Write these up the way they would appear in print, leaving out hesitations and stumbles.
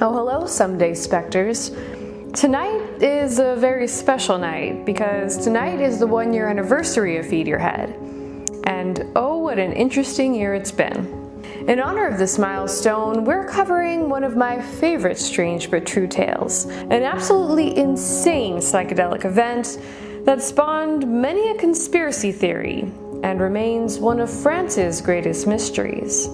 Oh, hello, someday specters. Tonight is a very special night because tonight is the 1-year anniversary of Feed Your Head. And oh, what an interesting year it's been. In honor of this milestone, we're covering one of my favorite strange but true tales, an absolutely insane psychedelic event that spawned many a conspiracy theory and remains one of France's greatest mysteries.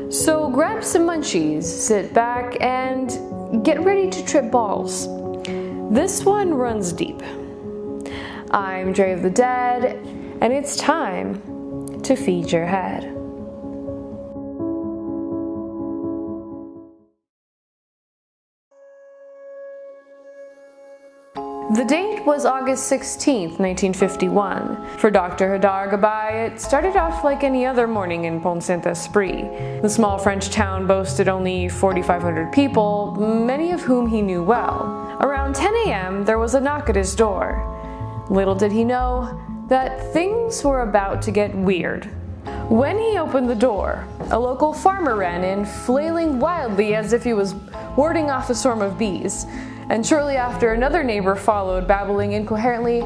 So grab some munchies, sit back, and get ready to trip balls. This one runs deep. I'm DreyOfTheDead, and it's time to feed your head. The date was August 16th, 1951. For Dr. Hadar Gabay, it started off like any other morning in Pont, Esprit. The small French town boasted only 4,500 people, many of whom he knew well. Around 10 a.m., there was a knock at his door. Little did he know that things were about to get weird. When he opened the door, a local farmer ran in, flailing wildly as if he was warding off a swarm of bees. And shortly after, another neighbor followed, babbling incoherently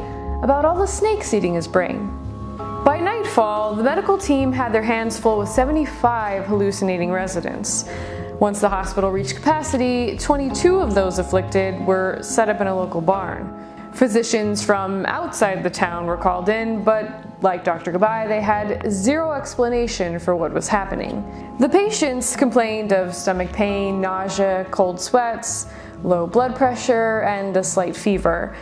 about all the snakes eating his brain. By nightfall, the medical team had their hands full with 75 hallucinating residents. Once the hospital reached capacity, 22 of those afflicted were set up in a local barn. Physicians from outside the town were called in, but like Dr. Gabay, they had zero explanation for what was happening. The patients complained of stomach pain, nausea, cold sweats, low blood pressure, and a slight fever.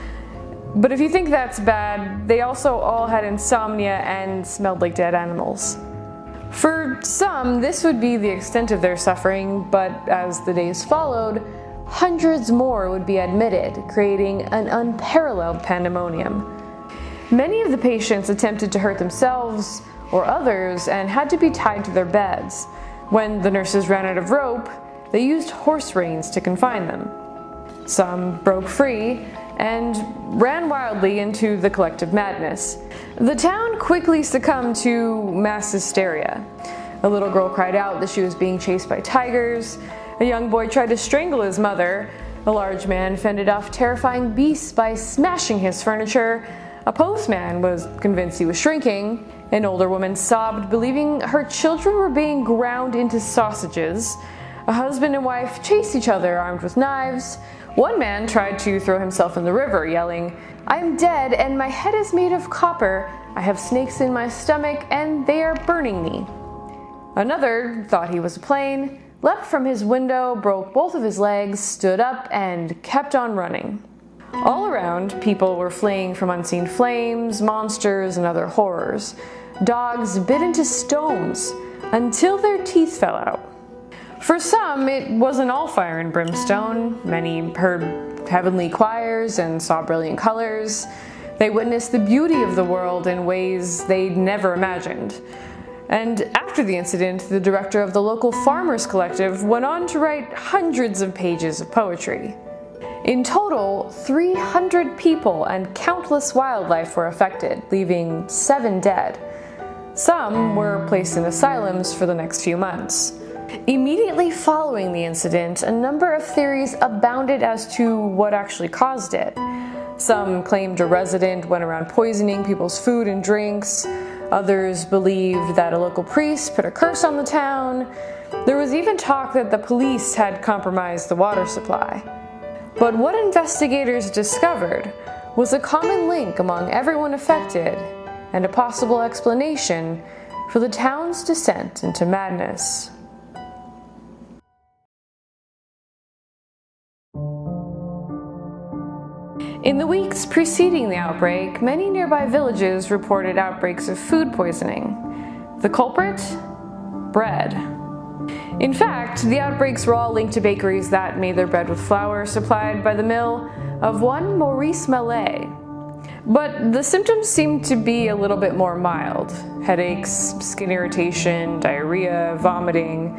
But if you think that's bad, they also all had insomnia and smelled like dead animals. For some, this would be the extent of their suffering, but as the days followed, hundreds more would be admitted, creating an unparalleled pandemonium. Many of the patients attempted to hurt themselves or others and had to be tied to their beds. When the nurses ran out of rope, they used horse reins to confine them. Some broke free and ran wildly into the collective madness. The town quickly succumbed to mass hysteria. A little girl cried out that she was being chased by tigers. A young boy tried to strangle his mother. A large man fended off terrifying beasts by smashing his furniture. A postman was convinced he was shrinking. An older woman sobbed, believing her children were being ground into sausages. A husband and wife chased each other armed with knives. One man tried to throw himself in the river, yelling, "I am dead and my head is made of copper. I have snakes in my stomach and they are burning me." Another thought he was a plane, leapt from his window, broke both of his legs, stood up, and kept on running. All around, people were fleeing from unseen flames, monsters, and other horrors. Dogs bit into stones until their teeth fell out. For some, it wasn't all fire and brimstone. Many heard heavenly choirs and saw brilliant colors. They witnessed the beauty of the world in ways they'd never imagined. And after the incident, the director of the local farmers collective went on to write hundreds of pages of poetry. In total, 300 people and countless wildlife were affected, leaving 7 dead. Some were placed in asylums for the next few months. Immediately following the incident, a number of theories abounded as to what actually caused it. Some claimed a resident went around poisoning people's food and drinks. Others believed that a local priest put a curse on the town. There was even talk that the police had compromised the water supply. But what investigators discovered was a common link among everyone affected and a possible explanation for the town's descent into madness. In the weeks preceding the outbreak, many nearby villages reported outbreaks of food poisoning. The culprit? Bread. In fact, the outbreaks were all linked to bakeries that made their bread with flour supplied by the mill of one Maurice Mallet. But the symptoms seemed to be a little bit more mild. Headaches, skin irritation, diarrhea, vomiting.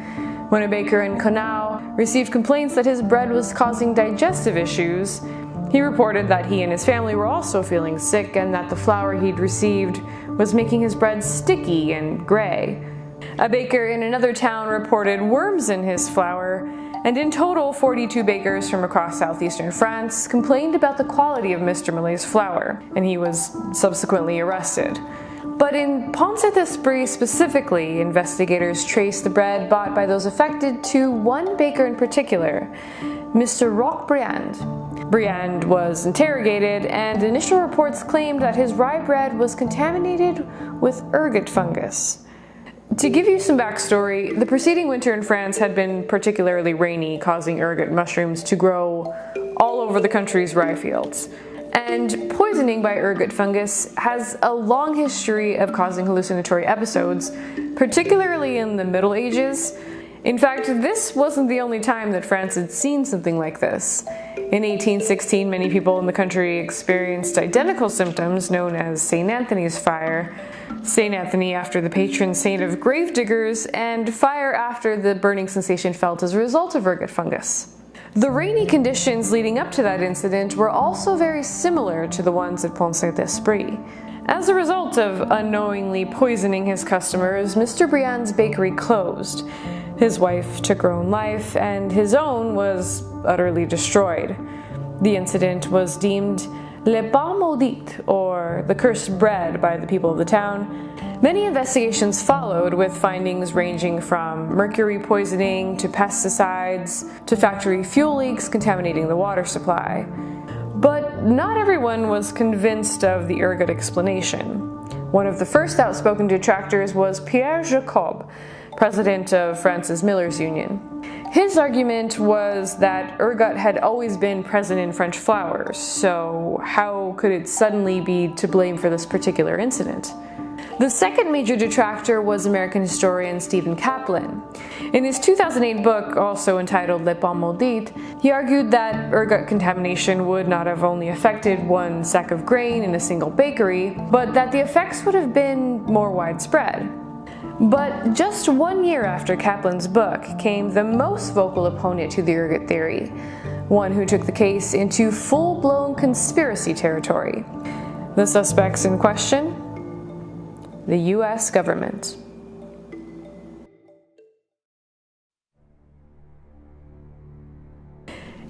When a baker in Conau received complaints that his bread was causing digestive issues, he reported that he and his family were also feeling sick and that the flour he'd received was making his bread sticky and gray. A baker in another town reported worms in his flour And in total, 42 bakers from across southeastern France complained about the quality of Mr. Millet's flour, and he was subsequently arrested. But in Pont-Saint-Esprit specifically, investigators traced the bread bought by those affected to one baker in particular, Mr. Roch-Briand. Briand was interrogated, and initial reports claimed that his rye bread was contaminated with ergot fungus. To give you some backstory, the preceding winter in France had been particularly rainy, causing ergot mushrooms to grow all over the country's rye fields. And poisoning by ergot fungus has a long history of causing hallucinatory episodes, particularly in the Middle Ages. In fact, this wasn't the only time that France had seen something like this. In 1816, many people in the country experienced identical symptoms known as St. Anthony's fire. St. Anthony after the patron saint of gravediggers, and fire after the burning sensation felt as a result of ergot fungus. The rainy conditions leading up to that incident were also very similar to the ones at Pont-Saint-Esprit. As a result of unknowingly poisoning his customers, Mr. Briand's bakery closed. His wife took her own life, and his own was utterly destroyed. The incident was deemed le pain maudit, or the cursed bread, by the people of the town. Many investigations followed, with findings ranging from mercury poisoning to pesticides to factory fuel leaks contaminating the water supply. But not everyone was convinced of the ergot explanation. One of the first outspoken detractors was Pierre Jacob, president of France's Millers Union. His argument was that ergot had always been present in French flours, so how could it suddenly be to blame for this particular incident? The second major detractor was American historian Stephen Kaplan. In his 2008 book, also entitled Le Pain Maudit, he argued that ergot contamination would not have only affected one sack of grain in a single bakery, but that the effects would have been more widespread. But just 1 year after Kaplan's book came the most vocal opponent to the ergot theory, one who took the case into full-blown conspiracy territory. The suspects in question? The U.S. government.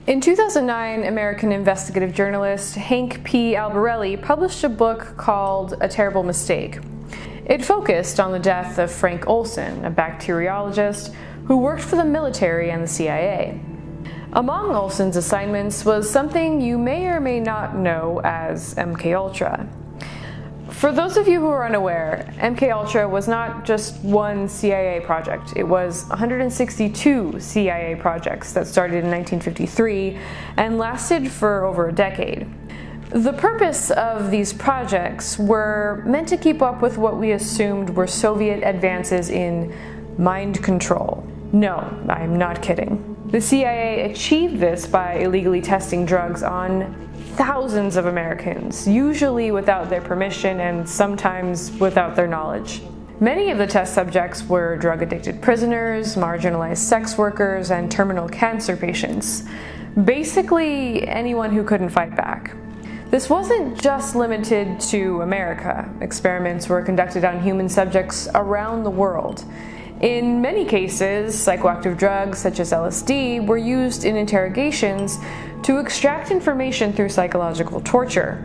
In 2009, American investigative journalist Hank P. Albarelli published a book called A Terrible Mistake. It focused on the death of Frank Olson, a bacteriologist who worked for the military and the CIA. Among Olson's assignments was something you may or may not know as MKUltra. For those of you who are unaware, MKUltra was not just one CIA project. It was 162 CIA projects that started in 1953 and lasted for over a decade. The purpose of these projects were meant to keep up with what we assumed were Soviet advances in mind control. No, I'm not kidding. The CIA achieved this by illegally testing drugs on thousands of Americans, usually without their permission and sometimes without their knowledge. Many of the test subjects were drug-addicted prisoners, marginalized sex workers, and terminal cancer patients. Basically, anyone who couldn't fight back. This wasn't just limited to America. Experiments were conducted on human subjects around the world. In many cases, psychoactive drugs such as LSD were used in interrogations to extract information through psychological torture.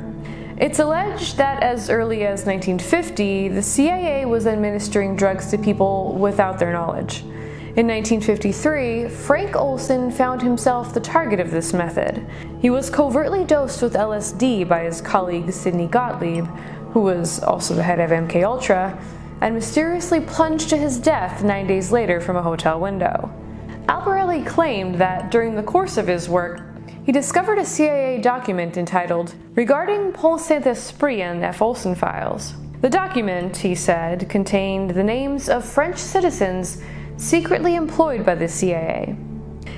It's alleged that as early as 1950, the CIA was administering drugs to people without their knowledge. In 1953, Frank Olson found himself the target of this method. He was covertly dosed with LSD by his colleague Sidney Gottlieb, who was also the head of MKUltra, and mysteriously plunged to his death 9 days later from a hotel window. Albarelli claimed that during the course of his work, he discovered a CIA document entitled Regarding Pont-Saint-Esprit and F. Olson Files. The document, he said, contained the names of French citizens secretly employed by the CIA.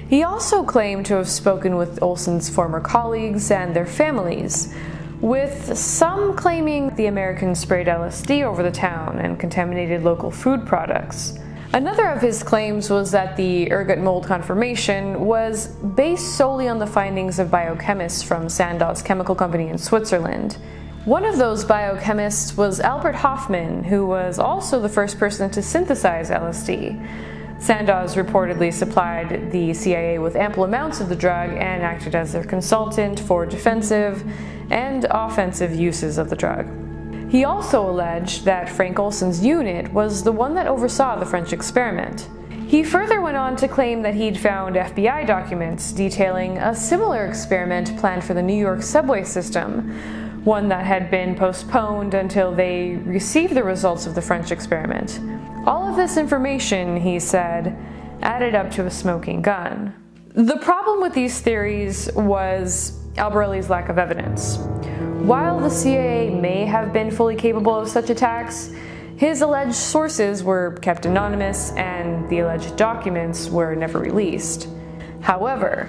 He also claimed to have spoken with Olson's former colleagues and their families, with some claiming the Americans sprayed LSD over the town and contaminated local food products. Another of his claims was that the ergot mold confirmation was based solely on the findings of biochemists from Sandow's chemical company in Switzerland. One of those biochemists was Albert Hofmann, who was also the first person to synthesize LSD. Sandoz reportedly supplied the CIA with ample amounts of the drug and acted as their consultant for defensive and offensive uses of the drug. He also alleged that Frank Olson's unit was the one that oversaw the French experiment. He further went on to claim that he'd found FBI documents detailing a similar experiment planned for the New York subway system, one that had been postponed until they received the results of the French experiment. All of this information, he said, added up to a smoking gun. The problem with these theories was Albarelli's lack of evidence. While the CIA may have been fully capable of such attacks, his alleged sources were kept anonymous and the alleged documents were never released. However,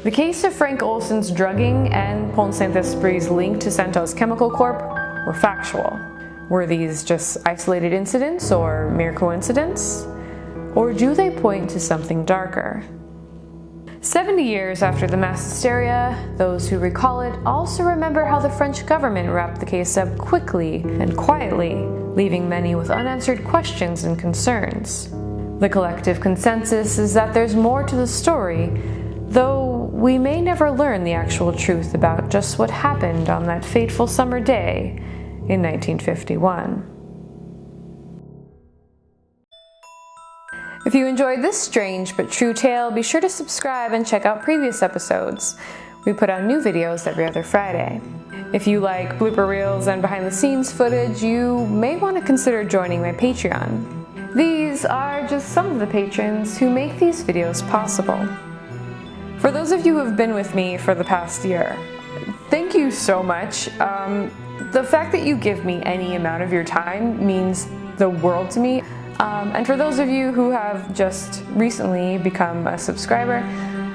the case of Frank Olson's drugging and Pont Saint-Esprit's link to Sandoz Chemical Corp were factual. Were these just isolated incidents or mere coincidence? Or do they point to something darker? 70 years after the mass hysteria, those who recall it also remember how the French government wrapped the case up quickly and quietly, leaving many with unanswered questions and concerns. The collective consensus is that there's more to the story, though we may never learn the actual truth about just what happened on that fateful summer day in 1951. If you enjoyed this strange but true tale, be sure to subscribe and check out previous episodes. We put out new videos every other Friday. If you like blooper reels and behind-the-scenes footage, you may want to consider joining my Patreon. These are just some of the patrons who make these videos possible. For those of you who have been with me for the past year, thank you so much. The fact that you give me any amount of your time means the world to me. And for those of you who have just recently become a subscriber,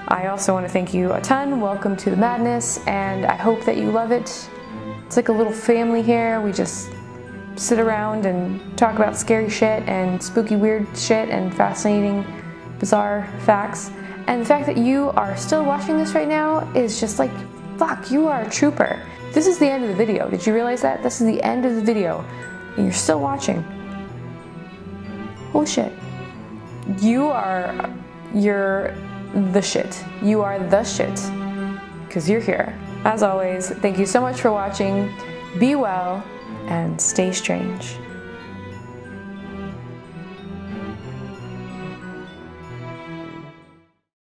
I also want to thank you a ton. Welcome to the madness, and I hope that you love it. It's like a little family here. We just sit around and talk about scary shit and spooky weird shit and fascinating, bizarre facts. And the fact that you are still watching this right now is just like, fuck, you are a trooper. This is the end of the video. Did you realize that? This is the end of the video, and you're still watching. Holy shit. You're the shit. You are the shit. Because you're here. As always, thank you so much for watching. Be well and stay strange.